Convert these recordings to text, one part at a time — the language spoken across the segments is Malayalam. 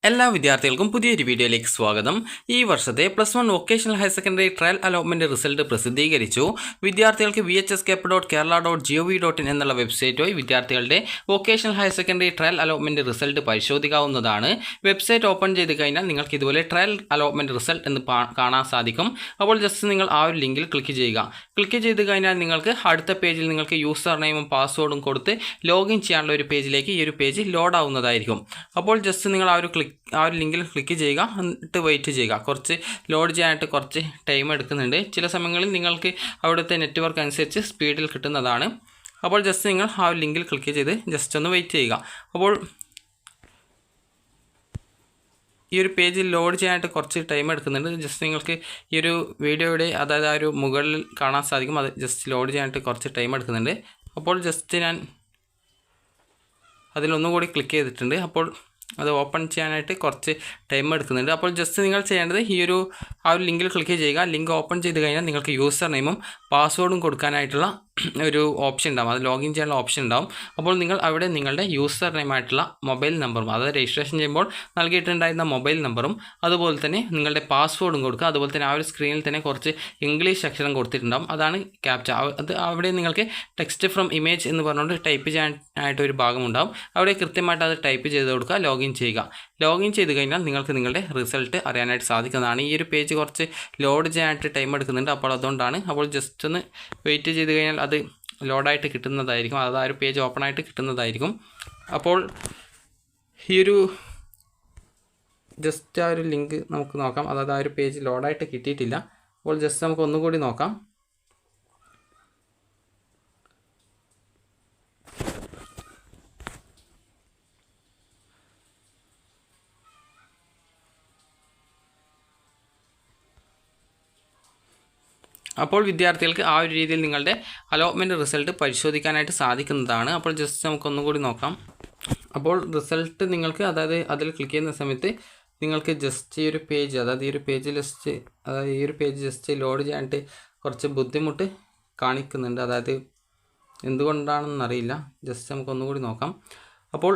എല്ലാ വിദ്യാർത്ഥികൾക്കും പുതിയൊരു വീഡിയോയിലേക്ക് സ്വാഗതം. ഈ വർഷത്തെ +1 vocational higher secondary trial allotment result പ്രസിദ്ധീകരിച്ചു. വിദ്യാർത്ഥികൾക്ക് vhscap.kerala.gov.in എന്നുള്ള വെബ്സൈറ്റ് വഴി വിദ്യാർത്ഥികളുടെ vocational higher secondary trial allotment result പരിശോധിക്കാവുന്നതാണ്. വെബ്സൈറ്റ് ഓപ്പൺ ചെയ്ത് കഴിഞ്ഞാൽ നിങ്ങൾക്ക് ഇതുപോലെ ട്രയൽ അലോട്ട്മെൻറ്റ് റിസൾട്ട് എന്ന് കാണാൻ സാധിക്കും. അപ്പോൾ ജസ്റ്റ് നിങ്ങൾ ആ ഒരു ലിങ്കിൽ ക്ലിക്ക് ചെയ്യുക. ക്ലിക്ക് ചെയ്ത് കഴിഞ്ഞാൽ നിങ്ങൾക്ക് അടുത്ത പേജിൽ നിങ്ങൾക്ക് യൂസർ നെയിമും പാസ്വേഡും കൊടുത്ത് ലോഗിൻ ചെയ്യാനുള്ള ഒരു പേജിലേക്ക് ഈ ഒരു പേജ് ലോഡ് ആവുന്നതായിരിക്കും. അപ്പോൾ ജസ്റ്റ് നിങ്ങൾ ആ ഒരു ലിങ്കിൽ ക്ലിക്ക് ചെയ്യുക, എന്നിട്ട് വെയിറ്റ് ചെയ്യുക. കുറച്ച് ലോഡ് ചെയ്യാനായിട്ട് കുറച്ച് ടൈം എടുക്കുന്നുണ്ട്. ചില സമയങ്ങളിൽ നിങ്ങൾക്ക് അവിടുത്തെ നെറ്റ്വർക്ക് അനുസരിച്ച് സ്പീഡിൽ കിട്ടുന്നതാണ്. അപ്പോൾ ജസ്റ്റ് നിങ്ങൾ ആ ഒരു ലിങ്കിൽ ക്ലിക്ക് ചെയ്ത് ജസ്റ്റ് ഒന്ന് വെയിറ്റ് ചെയ്യുക. അപ്പോൾ ഈ ഒരു പേജിൽ ലോഡ് ചെയ്യാനായിട്ട് കുറച്ച് ടൈം എടുക്കുന്നുണ്ട്. ജസ്റ്റ് നിങ്ങൾക്ക് ഈ ഒരു വീഡിയോയുടെ അതായത് ആ ഒരു മുകളിൽ കാണാൻ സാധിക്കും. അത് ജസ്റ്റ് ലോഡ് ചെയ്യാനായിട്ട് കുറച്ച് ടൈം എടുക്കുന്നുണ്ട്. അപ്പോൾ ജസ്റ്റ് ഞാൻ അതിലൊന്നുകൂടി ക്ലിക്ക് ചെയ്തിട്ടുണ്ട്. അപ്പോൾ അത് ഓപ്പൺ ചെയ്യാനായിട്ട് കുറച്ച് ടൈം എടുക്കുന്നുണ്ട്. അപ്പോൾ ജസ്റ്റ് നിങ്ങൾ ചെയ്യേണ്ടത് ആ ഒരു ലിങ്കിൽ ക്ലിക്ക് ചെയ്യുക. ലിങ്ക് ഓപ്പൺ ചെയ്ത് കഴിഞ്ഞാൽ നിങ്ങൾക്ക് യൂസർ നെയിമും പാസ്വേഡും കൊടുക്കാനായിട്ടുള്ള ഒരു ഓപ്ഷൻ ഉണ്ടാവും. അത് ലോഗിൻ ചെയ്യാനുള്ള ഓപ്ഷൻ ഉണ്ടാവും. അപ്പോൾ നിങ്ങൾ അവിടെ നിങ്ങളുടെ യൂസർ നെയിമായിട്ടുള്ള മൊബൈൽ നമ്പറും, അതായത് രജിസ്ട്രേഷൻ ചെയ്യുമ്പോൾ നൽകിയിട്ടുണ്ടായിരുന്ന മൊബൈൽ നമ്പറും അതുപോലെ തന്നെ നിങ്ങളുടെ പാസ്വേഡും കൊടുക്കുക. അതുപോലെ തന്നെ ആ ഒരു സ്ക്രീനിൽ തന്നെ കുറച്ച് ഇംഗ്ലീഷ് അക്ഷരം കൊടുത്തിട്ടുണ്ടാവും. അതാണ് ക്യാപ്ച. അത് അവിടെ നിങ്ങൾക്ക് ടെക്സ്റ്റ് ഫ്രം ഇമേജ് എന്ന് പറഞ്ഞുകൊണ്ട് ടൈപ്പ് ചെയ്യാനായിട്ടൊരു ഭാഗമുണ്ടാവും. അവിടെ കൃത്യമായിട്ട് അത് ടൈപ്പ് ചെയ്ത് കൊടുക്കുക, ലോഗിൻ ചെയ്യുക. ലോഗിൻ ചെയ്ത് കഴിഞ്ഞാൽ നിങ്ങൾക്ക് നിങ്ങളുടെ റിസൾട്ട് അറിയാനായിട്ട് സാധിക്കുന്നതാണ്. ഈ ഒരു പേജ് കുറച്ച് ലോഡ് ചെയ്യാനായിട്ട് ടൈം എടുക്കുന്നുണ്ട്. അപ്പോൾ അതുകൊണ്ടാണ്. അപ്പോൾ ജസ്റ്റ് ഒന്ന് വെയിറ്റ് ചെയ്ത് കഴിഞ്ഞാൽ അത് ലോഡായിട്ട് കിട്ടുന്നതായിരിക്കും. അതായത് ആ ഒരു പേജ് ഓപ്പൺ ആയിട്ട് കിട്ടുന്നതായിരിക്കും. അപ്പോൾ ജസ്റ്റ് ആ ഒരു ലിങ്ക് നമുക്ക് നോക്കാം. അതായത് ആ ഒരു പേജ് ലോഡായിട്ട് കിട്ടിയിട്ടില്ല. അപ്പോൾ ജസ്റ്റ് നമുക്ക് ഒന്നുകൂടി നോക്കാം. അപ്പോൾ വിദ്യാർത്ഥികൾക്ക് ആ ഒരു രീതിയിൽ നിങ്ങളുടെ അലോട്ട്മെൻറ്റ് റിസൾട്ട് പരിശോധിക്കാനായിട്ട് സാധിക്കുന്നതാണ്. അപ്പോൾ ജസ്റ്റ് നമുക്കൊന്നുകൂടി നോക്കാം. അപ്പോൾ റിസൾട്ട് നിങ്ങൾക്ക് അതിൽ ക്ലിക്ക് ചെയ്യുന്ന സമയത്ത് നിങ്ങൾക്ക് ജസ്റ്റ് ഈ ഒരു പേജ്, അതായത് ഈ ഒരു പേജ് ജസ്റ്റ് ലോഡ് ചെയ്യാനായിട്ട് കുറച്ച് ബുദ്ധിമുട്ട് കാണിക്കുന്നുണ്ട്. അതായത് എന്തുകൊണ്ടാണെന്നറിയില്ല. ജസ്റ്റ് നമുക്കൊന്നുകൂടി നോക്കാം. അപ്പോൾ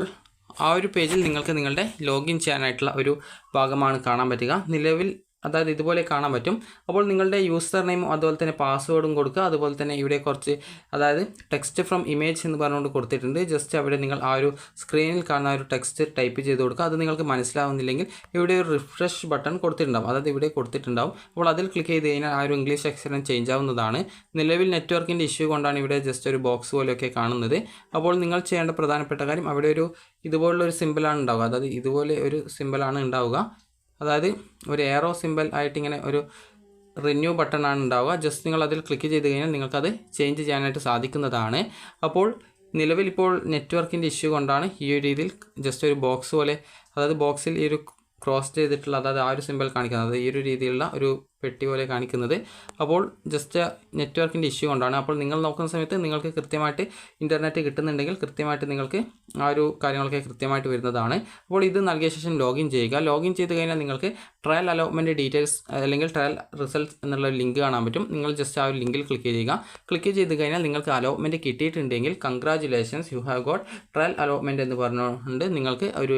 ആ ഒരു പേജിൽ നിങ്ങൾക്ക് നിങ്ങളുടെ ലോഗിൻ ചെയ്യാനായിട്ടുള്ള ഒരു ഭാഗമാണ് കാണാൻ പറ്റുക. നിലവിൽ അതായത് ഇതുപോലെ കാണാൻ പറ്റും. അപ്പോൾ നിങ്ങളുടെ യൂസർ നെയിമും അതുപോലെ തന്നെ പാസ്വേഡും കൊടുക്കുക. അതുപോലെ തന്നെ ഇവിടെ കുറച്ച് അതായത് ടെക്സ്റ്റ് ഫ്രം ഇമേജ് എന്ന് പറഞ്ഞുകൊണ്ട് കൊടുത്തിട്ടുണ്ട്. ജസ്റ്റ് അവിടെ നിങ്ങൾ ആ ഒരു സ്ക്രീനിൽ കാണുന്ന ഒരു ടെക്സ്റ്റ് ടൈപ്പ് ചെയ്ത് കൊടുക്കുക. അത് നിങ്ങൾക്ക് മനസ്സിലാവുന്നില്ലെങ്കിൽ ഇവിടെ ഒരു റിഫ്രഷ് ബട്ടൺ കൊടുത്തിട്ടുണ്ടാവും. അതായത് ഇവിടെ കൊടുത്തിട്ടുണ്ടാവും. അപ്പോൾ അതിൽ ക്ലിക്ക് ചെയ്ത് കഴിഞ്ഞാൽ ആ ഒരു ഇംഗ്ലീഷ് അക്ഷരം ചേഞ്ച് ആവുന്നതാണ്. നിലവിൽ നെറ്റ്വർക്കിൻ്റെ ഇഷ്യൂ കൊണ്ടാണ് ഇവിടെ ജസ്റ്റ് ഒരു ബോക്സ് പോലെയൊക്കെ കാണുന്നത്. അപ്പോൾ നിങ്ങൾ ചെയ്യേണ്ട പ്രധാനപ്പെട്ട കാര്യം അവിടെ ഇതുപോലുള്ളൊരു സിമ്പിളാണ് ഉണ്ടാവുക. അതായത് ഇതുപോലെ ഒരു സിമ്പിളാണ് ഉണ്ടാവുക. അതായത് ഒരു ഏറോ സിമ്പിൾ ആയിട്ട് ഇങ്ങനെ ഒരു റിന്യൂ ബട്ടണാണ് ഉണ്ടാവുക. ജസ്റ്റ് നിങ്ങൾ അതിൽ ക്ലിക്ക് ചെയ്ത് കഴിഞ്ഞാൽ നിങ്ങൾക്കത് ചേഞ്ച് ചെയ്യാനായിട്ട് സാധിക്കുന്നതാണ്. അപ്പോൾ നിലവിൽ ഇപ്പോൾ നെറ്റ്വർക്കിൻ്റെ ഇഷ്യൂ കൊണ്ടാണ് ഈ ഒരു രീതിയിൽ ജസ്റ്റ് ഒരു ബോക്സ് പോലെ, അതായത് ബോക്സിൽ ഈ ഒരു ക്രോസ് ചെയ്തിട്ടുള്ള, അതായത് ആ ഒരു സിമ്പിൾ കാണിക്കുന്നത്, ഈ ഒരു രീതിയിലുള്ള ഒരു പെട്ടി പോലെ കാണിക്കുന്നത്. അപ്പോൾ ജസ്റ്റ് നെറ്റ്വർക്കിൻ്റെ ഇഷ്യൂ കൊണ്ടാണ്. അപ്പോൾ നിങ്ങൾ നോക്കുന്ന സമയത്ത് നിങ്ങൾക്ക് കൃത്യമായിട്ട് ഇൻ്റർനെറ്റ് കിട്ടുന്നുണ്ടെങ്കിൽ കൃത്യമായിട്ട് നിങ്ങൾക്ക് ആ ഒരു കാര്യങ്ങളൊക്കെ കൃത്യമായിട്ട് വരുന്നതാണ്. അപ്പോൾ ഇത് നൽകിയ ശേഷം ലോഗിൻ ചെയ്യുക. ലോഗിൻ ചെയ്ത് കഴിഞ്ഞാൽ നിങ്ങൾക്ക് ട്രയൽ അലോട്ട്മെൻറ്റ് ഡീറ്റെയിൽസ് അല്ലെങ്കിൽ ട്രയൽ റിസൾട്ട്സ് എന്നുള്ള ലിങ്ക് കാണാൻ പറ്റും. നിങ്ങൾ ജസ്റ്റ് ആ ഒരു ലിങ്കിൽ ക്ലിക്ക് ചെയ്യുക. ക്ലിക്ക് ചെയ്ത് കഴിഞ്ഞാൽ നിങ്ങൾക്ക് അലോട്ട്മെൻറ്റ് കിട്ടിയിട്ടുണ്ടെങ്കിൽ congratulations, you have got trial allotment എന്ന് പറഞ്ഞുകൊണ്ട് നിങ്ങൾക്ക് ഒരു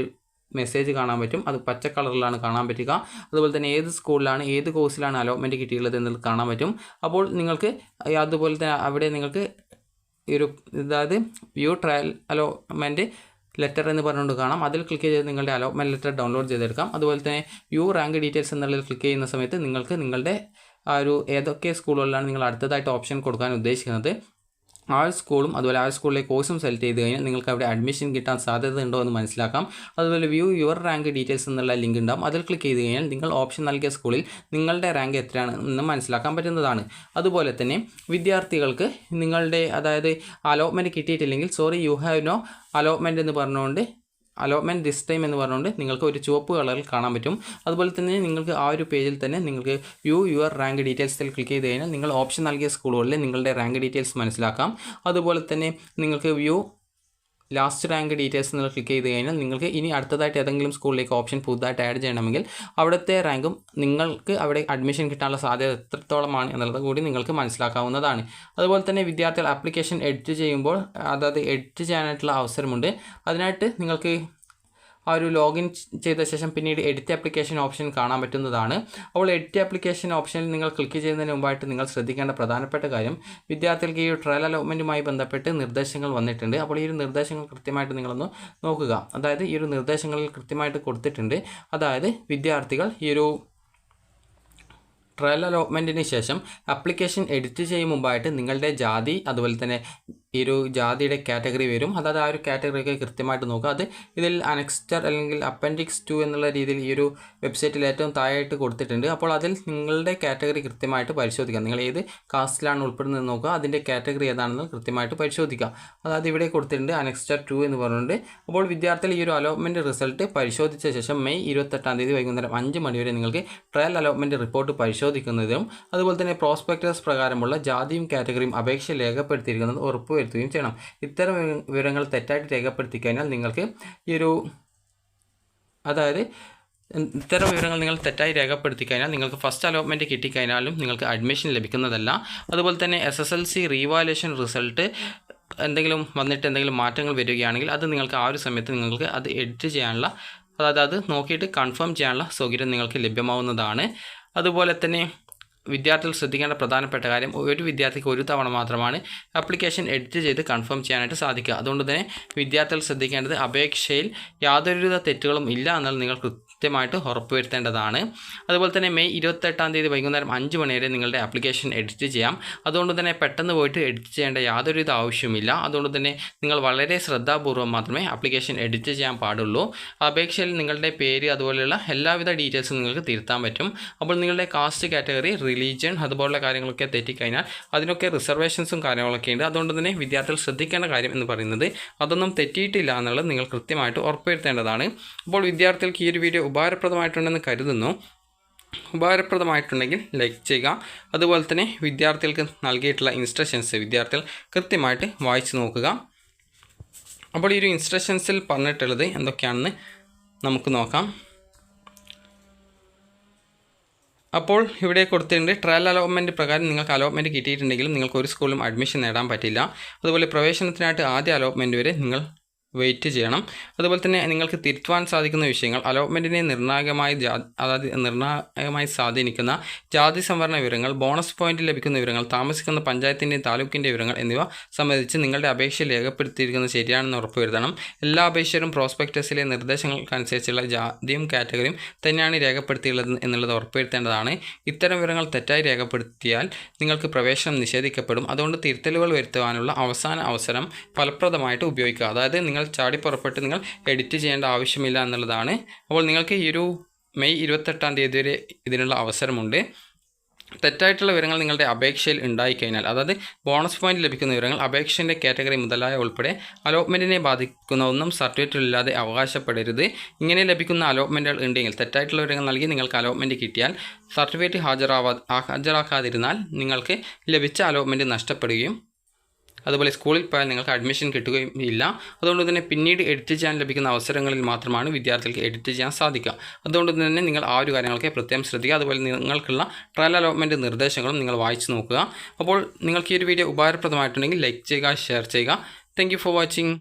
മെസ്സേജ് കാണാൻ പറ്റും. അത് പച്ച കളറിലാണ് കാണാൻ പറ്റുക. അതുപോലെ തന്നെ ഏത് സ്കൂളിലാണ് ഏത് കോഴ്സിലാണ് അലോട്ട്മെൻറ്റ് കിട്ടിയുള്ളത് എന്നുള്ളത് കാണാൻ പറ്റും. അപ്പോൾ നിങ്ങൾക്ക് അതുപോലെ തന്നെ അവിടെ നിങ്ങൾക്ക് അതായത് വ്യൂ ട്രയൽ അലോട്ട്മെൻറ്റ് ലെറ്റർ എന്ന് പറഞ്ഞുകൊണ്ട് കാണാം. അതിൽ ക്ലിക്ക് ചെയ്ത് നിങ്ങളുടെ അലോട്ട്മെൻറ്റ് ലെറ്റർ ഡൗൺലോഡ് ചെയ്തെടുക്കാം. അതുപോലെ തന്നെ വ്യൂ റാങ്ക് ഡീറ്റെയിൽസ് എന്നുള്ളതിൽ ക്ലിക്ക് ചെയ്യുന്ന സമയത്ത് നിങ്ങൾക്ക് നിങ്ങളുടെ ഏതൊക്കെ സ്കൂളുകളിലാണ് നിങ്ങൾ അടുത്തതായിട്ട് ഓപ്ഷൻ കൊടുക്കാൻ ഉദ്ദേശിക്കുന്നത് ആ സ്കൂളും അതുപോലെ ആ സ്കൂളിലെ കോഴ്സും സെലക്ട് ചെയ്ത് കഴിഞ്ഞാൽ നിങ്ങൾക്ക് അവിടെ അഡ്മിഷൻ കിട്ടാൻ സാധ്യതയുണ്ടോ എന്ന് മനസ്സിലാക്കാം. അതുപോലെ വ്യൂ യുവർ റാങ്ക് ഡീറ്റെയിൽസ് എന്നുള്ള ലിങ്ക് ഉണ്ടാവും. അതിൽ ക്ലിക്ക് ചെയ്ത് കഴിഞ്ഞാൽ നിങ്ങൾ ഓപ്ഷൻ നൽകിയ സ്കൂളിൽ നിങ്ങളുടെ റാങ്ക് എത്രയാണ് എന്ന് മനസ്സിലാക്കാൻ പറ്റുന്നതാണ്. അതുപോലെ തന്നെ വിദ്യാർത്ഥികൾക്ക് നിങ്ങളുടെ അതായത് അലോട്ട്മെൻറ്റ് കിട്ടിയിട്ടില്ലെങ്കിൽ യു ഹാവ് നോ അലോട്ട്മെൻറ്റ് എന്ന് പറഞ്ഞുകൊണ്ട് അലോട്ട്മെൻറ്റ് ദിസ് ടൈം എന്ന് പറഞ്ഞുകൊണ്ട് നിങ്ങൾക്ക് ഒരു ചുവപ്പ് കളറിൽ കാണാൻ പറ്റും. അതുപോലെ തന്നെ നിങ്ങൾക്ക് ആ ഒരു പേജിൽ തന്നെ നിങ്ങൾക്ക് വ്യൂ യുവർ റാങ്ക് ഡീറ്റെയിൽസിൽ ക്ലിക്ക് ചെയ്ത് കഴിഞ്ഞാൽ നിങ്ങൾ ഓപ്ഷൻ നൽകിയ സ്കൂളുകളിൽ നിങ്ങളുടെ റാങ്ക് ഡീറ്റെയിൽസ് മനസ്സിലാക്കാം. അതുപോലെ തന്നെ നിങ്ങൾക്ക് വ്യൂ ലാസ്റ്റ് റാങ്ക് ഡീറ്റെയിൽസ് എന്നുള്ള ക്ലിക്ക് ചെയ്ത് കഴിഞ്ഞാൽ നിങ്ങൾക്ക് ഇനി അടുത്തതായിട്ട് ഏതെങ്കിലും സ്കൂളിലേക്ക് ഓപ്ഷൻ പുതുതായിട്ട് ആഡ് ചെയ്യണമെങ്കിൽ അവിടുത്തെ റാങ്കും നിങ്ങൾക്ക് അവിടെ അഡ്മിഷൻ കിട്ടാനുള്ള സാധ്യത എത്രത്തോളമാണ് എന്നുള്ളത് കൂടി നിങ്ങൾക്ക് മനസ്സിലാക്കാവുന്നതാണ്. അതുപോലെ തന്നെ വിദ്യാർത്ഥികൾ ആപ്ലിക്കേഷൻ എഡിറ്റ് ചെയ്യുമ്പോൾ അതായത് എഡിറ്റ് ചെയ്യാനായിട്ടുള്ള അവസരമുണ്ട്. അതിനായിട്ട് നിങ്ങൾക്ക് ആ ഒരു ലോഗിൻ ചെയ്ത ശേഷം പിന്നീട് എഡിറ്റ് ആപ്ലിക്കേഷൻ ഓപ്ഷൻ കാണാൻ പറ്റുന്നതാണ്. അപ്പോൾ എഡിറ്റ് ആപ്ലിക്കേഷൻ ഓപ്ഷനിൽ നിങ്ങൾ ക്ലിക്ക് ചെയ്യുന്നതിന് മുമ്പായിട്ട് നിങ്ങൾ ശ്രദ്ധിക്കേണ്ട പ്രധാനപ്പെട്ട കാര്യം, വിദ്യാർത്ഥികൾക്ക് ഈ ട്രയൽ അലോട്ട്മെൻറ്റുമായി ബന്ധപ്പെട്ട് നിർദ്ദേശങ്ങൾ വന്നിട്ടുണ്ട്. അപ്പോൾ ഈ ഒരു നിർദ്ദേശങ്ങൾ കൃത്യമായിട്ട് നിങ്ങളൊന്ന് നോക്കുക. അതായത് ഈ ഒരു നിർദ്ദേശങ്ങളിൽ കൃത്യമായിട്ട് കൊടുത്തിട്ടുണ്ട്. അതായത് വിദ്യാർത്ഥികൾ ഈ ഒരു ട്രയൽ അലോട്ട്മെൻറ്റിന് ശേഷം ആപ്ലിക്കേഷൻ എഡിറ്റ് ചെയ്യും മുമ്പായിട്ട് നിങ്ങളുടെ ജാതി, അതുപോലെ തന്നെ ഈ ഒരു ജാതിയുടെ കാറ്റഗറി വരും. അതായത് ആ ഒരു കാറ്റഗറിയൊക്കെ കൃത്യമായിട്ട് നോക്കുക. അത് ഇതിൽ അനക്സ്റ്റർ അല്ലെങ്കിൽ അപ്പൻഡിക്സ് 2 എന്നുള്ള രീതിയിൽ ഈ ഒരു വെബ്സൈറ്റിൽ ഏറ്റവും താഴെയായിട്ട് കൊടുത്തിട്ടുണ്ട്. അപ്പോൾ അതിൽ നിങ്ങളുടെ കാറ്റഗറി കൃത്യമായിട്ട് പരിശോധിക്കുക. നിങ്ങൾ ഏത് കാസ്റ്റിലാണ് ഉൾപ്പെടുന്നത് നോക്കുക, അതിൻ്റെ കാറ്റഗറി ഏതാണെന്ന് കൃത്യമായിട്ട് പരിശോധിക്കുക. അതായത് ഇവിടെ കൊടുത്തിട്ടുണ്ട് അനക്സ്റ്റർ 2 എന്ന് പറഞ്ഞുകൊണ്ട്. അപ്പോൾ വിദ്യാർത്ഥികൾ ഈ ഒരു അലോട്ട്മെൻറ്റ് റിസൾട്ട് പരിശോധിച്ച ശേഷം മെയ് 28 വൈകുന്നേരം 5 മണി വരെ നിങ്ങൾക്ക് ട്രയൽ അലോട്ട്മെൻറ്റ് റിപ്പോർട്ട് പരിശോധിക്കുന്നതും അതുപോലെ തന്നെ പ്രോസ്പെക്ടസ് പ്രകാരമുള്ള ജാതിയും കാറ്റഗറിയും അപേക്ഷ രേഖപ്പെടുത്തിയിരിക്കുന്നത് ഉറപ്പ് വരുത്തുകയും ചെയ്യണം. ഇത്തരം വിവരങ്ങൾ തെറ്റായിട്ട് രേഖപ്പെടുത്തി കഴിഞ്ഞാൽ നിങ്ങൾക്ക് ഈ ഒരു ഇത്തരം വിവരങ്ങൾ നിങ്ങൾ തെറ്റായി രേഖപ്പെടുത്തി കഴിഞ്ഞാൽ നിങ്ങൾക്ക് ഫസ്റ്റ് അലോട്ട്മെൻറ്റ് കിട്ടിക്കഴിഞ്ഞാലും നിങ്ങൾക്ക് അഡ്മിഷൻ ലഭിക്കുന്നതല്ല. അതുപോലെ തന്നെ SSLC റീവാലുവേഷൻ റിസൾട്ട് എന്തെങ്കിലും വന്നിട്ട് എന്തെങ്കിലും മാറ്റങ്ങൾ വരികയാണെങ്കിൽ അത് നിങ്ങൾക്ക് ആ ഒരു സമയത്ത് നിങ്ങൾക്ക് അത് എഡിറ്റ് ചെയ്യാനുള്ള, അതായത് അത് നോക്കിയിട്ട് കൺഫേം ചെയ്യാനുള്ള സൗകര്യം നിങ്ങൾക്ക് ലഭ്യമാവുന്നതാണ്. അതുപോലെ തന്നെ വിദ്യാർത്ഥികൾ ശ്രദ്ധിക്കേണ്ട പ്രധാനപ്പെട്ട കാര്യം, ഒരു വിദ്യാർത്ഥിക്ക് ഒരു തവണ മാത്രമാണ് ആപ്ലിക്കേഷൻ എഡിറ്റ് ചെയ്ത് കൺഫേം ചെയ്യാനായിട്ട് സാധിക്കുക. അതുകൊണ്ട് തന്നെ വിദ്യാർത്ഥികൾ ശ്രദ്ധിക്കേണ്ടത് അപേക്ഷയിൽ യാതൊരുവിധ തെറ്റുകളും ഇല്ല എന്നുള്ളത് നിങ്ങൾ കൃത്യമായിട്ട് ഉറപ്പുവരുത്തേണ്ടതാണ്. അതുപോലെ തന്നെ മെയ് 28 വൈകുന്നേരം 5 മണി വരെ നിങ്ങളുടെ ആപ്ലിക്കേഷൻ എഡിറ്റ് ചെയ്യാം. അതുകൊണ്ട് തന്നെ പെട്ടെന്ന് പോയിട്ട് എഡിറ്റ് ചെയ്യേണ്ട യാതൊരുവിധ ആവശ്യമില്ല. അതുകൊണ്ട് തന്നെ നിങ്ങൾ വളരെ ശ്രദ്ധാപൂർവ്വം മാത്രമേ ആപ്ലിക്കേഷൻ എഡിറ്റ് ചെയ്യാൻ പാടുള്ളൂ. അപേക്ഷയിൽ നിങ്ങളുടെ പേര് അതുപോലെയുള്ള എല്ലാവിധ ഡീറ്റെയിൽസും നിങ്ങൾക്ക് തിരുത്താൻ പറ്റും. അപ്പോൾ നിങ്ങളുടെ കാസ്റ്റ്, കാറ്റഗറി, റിലീജിയൻ അതുപോലുള്ള കാര്യങ്ങളൊക്കെ തെറ്റിക്കഴിഞ്ഞാൽ അതിനൊക്കെ റിസർവേഷൻസും കാര്യങ്ങളൊക്കെ ഉണ്ട്. അതുകൊണ്ട് തന്നെ വിദ്യാർത്ഥികൾ ശ്രദ്ധിക്കേണ്ട കാര്യം എന്ന് പറയുന്നത് അതൊന്നും തെറ്റിയിട്ടില്ല എന്നുള്ളത് നിങ്ങൾ കൃത്യമായിട്ട് ഉറപ്പുവരുത്തേണ്ടതാണ്. അപ്പോൾ വിദ്യാർത്ഥികൾക്ക് ഈ ഒരു വീഡിയോ ഉപകാരപ്രദമായിട്ടുണ്ടെന്ന് കരുതുന്നു. ഉപകാരപ്രദമായിട്ടുണ്ടെങ്കിൽ ലൈക്ക് ചെയ്യുക. അതുപോലെ തന്നെ വിദ്യാർത്ഥികൾക്ക് നൽകിയിട്ടുള്ള ഇൻസ്ട്രക്ഷൻസ് വിദ്യാർത്ഥികൾ കൃത്യമായിട്ട് വായിച്ചു നോക്കുക. അപ്പോൾ ഈ ഒരു ഇൻസ്ട്രക്ഷൻസിൽ പറഞ്ഞിട്ടുള്ളത് എന്തൊക്കെയാണെന്ന് നമുക്ക് നോക്കാം. അപ്പോൾ ഇവിടെ കൊടുത്തിട്ടുണ്ട്, ട്രയൽ അലോട്ട്മെൻറ്റ് പ്രകാരം നിങ്ങൾക്ക് അലോട്ട്മെൻറ്റ് കിട്ടിയിട്ടുണ്ടെങ്കിലും നിങ്ങൾക്ക് ഒരു സ്കൂളിലും അഡ്മിഷൻ നേടാൻ പറ്റില്ല. അതുപോലെ പ്രവേശനത്തിനായിട്ട് ആദ്യ അലോട്ട്മെൻറ്റ് വരെ നിങ്ങൾ വെയിറ്റ് ചെയ്യണം. അതുപോലെ തന്നെ നിങ്ങൾക്ക് തിരുത്തുവാൻ സാധിക്കുന്ന വിഷയങ്ങൾ, അലോട്ട്മെൻറ്റിനെ നിർണായകമായി സ്വാധീനിക്കുന്ന ജാതി സംവരണ വിവരങ്ങൾ, ബോണസ് പോയിന്റ് ലഭിക്കുന്ന വിവരങ്ങൾ, താമസിക്കുന്ന പഞ്ചായത്തിൻ്റെയും താലൂക്കിൻ്റെ വിവരങ്ങൾ എന്നിവ സംബന്ധിച്ച് നിങ്ങളുടെ അപേക്ഷയിൽ രേഖപ്പെടുത്തിയിരിക്കുന്നത് ശരിയാണെന്ന് ഉറപ്പുവരുത്തണം. എല്ലാ അപേക്ഷകരും പ്രോസ്പെക്ടസിലെ നിർദ്ദേശങ്ങൾക്കനുസരിച്ചുള്ള ജാതിയും കാറ്റഗറിയും തന്നെയാണ് രേഖപ്പെടുത്തിയുള്ളത് എന്നുള്ളത് ഉറപ്പുവരുത്തേണ്ടതാണ്. ഇത്തരം വിവരങ്ങൾ തെറ്റായി രേഖപ്പെടുത്തിയാൽ നിങ്ങൾക്ക് പ്രവേശനം നിഷേധിക്കപ്പെടും. അതുകൊണ്ട് തിരുത്തലുകൾ വരുത്തുവാനുള്ള അവസാന അവസരം ഫലപ്രദമായിട്ട് ഉപയോഗിക്കുക. അതായത് നിങ്ങൾ ചാടിപ്പുറപ്പെട്ട് നിങ്ങൾ എഡിറ്റ് ചെയ്യേണ്ട ആവശ്യമില്ല എന്നുള്ളതാണ്. അപ്പോൾ നിങ്ങൾക്ക് ഈ ഒരു മെയ് 28 വരെ ഇതിനുള്ള അവസരമുണ്ട്. തെറ്റായിട്ടുള്ള വിവരങ്ങൾ നിങ്ങളുടെ അപേക്ഷയിൽ ഉണ്ടായിക്കഴിഞ്ഞാൽ, അതായത് ബോണസ് പോയിന്റ് ലഭിക്കുന്ന വിവരങ്ങൾ, അപേക്ഷൻ്റെ കാറ്റഗറി മുതലായ ഉൾപ്പെടെ അലോട്ട്മെൻറ്റിനെ ബാധിക്കുന്ന ഒന്നും സർട്ടിഫിക്കറ്റിലില്ലാതെ അവകാശപ്പെടരുത്. ഇങ്ങനെ ലഭിക്കുന്ന അലോട്ട്മെൻറ്റുകൾ ഉണ്ടെങ്കിൽ തെറ്റായിട്ടുള്ള വിവരങ്ങൾ നൽകി നിങ്ങൾക്ക് അലോട്ട്മെൻറ്റ് കിട്ടിയാൽ സർട്ടിഫിക്കറ്റ് ഹാജരാക്കാതിരുന്നാൽ നിങ്ങൾക്ക് ലഭിച്ച അലോട്ട്മെൻറ്റ് നഷ്ടപ്പെടുകയും അതുപോലെ സ്കൂളിൽ പോയാൽ നിങ്ങൾക്ക് അഡ്മിഷൻ കിട്ടുകയും ഇല്ല. അതുകൊണ്ട് തന്നെ പിന്നീട് എഡിറ്റ് ചെയ്യാൻ ലഭിക്കുന്ന അവസരങ്ങളിൽ മാത്രമാണ് വിദ്യാർത്ഥികൾക്ക് എഡിറ്റ് ചെയ്യാൻ സാധിക്കുക. അതുകൊണ്ട് തന്നെ നിങ്ങൾ ആ ഒരു കാര്യങ്ങളൊക്കെ പ്രത്യേകം ശ്രദ്ധിക്കുക. അതുപോലെ നിങ്ങൾക്കുള്ള ട്രയൽ അലോട്ട്മെൻറ്റ് നിർദ്ദേശങ്ങളും നിങ്ങൾ വായിച്ചു നോക്കുക. അപ്പോൾ നിങ്ങൾക്ക് ഈ ഒരു വീഡിയോ ഉപകാരപ്രദമായിട്ടുണ്ടെങ്കിൽ ലൈക്ക് ചെയ്യുക, ഷെയർ ചെയ്യുക. Thank you for watching.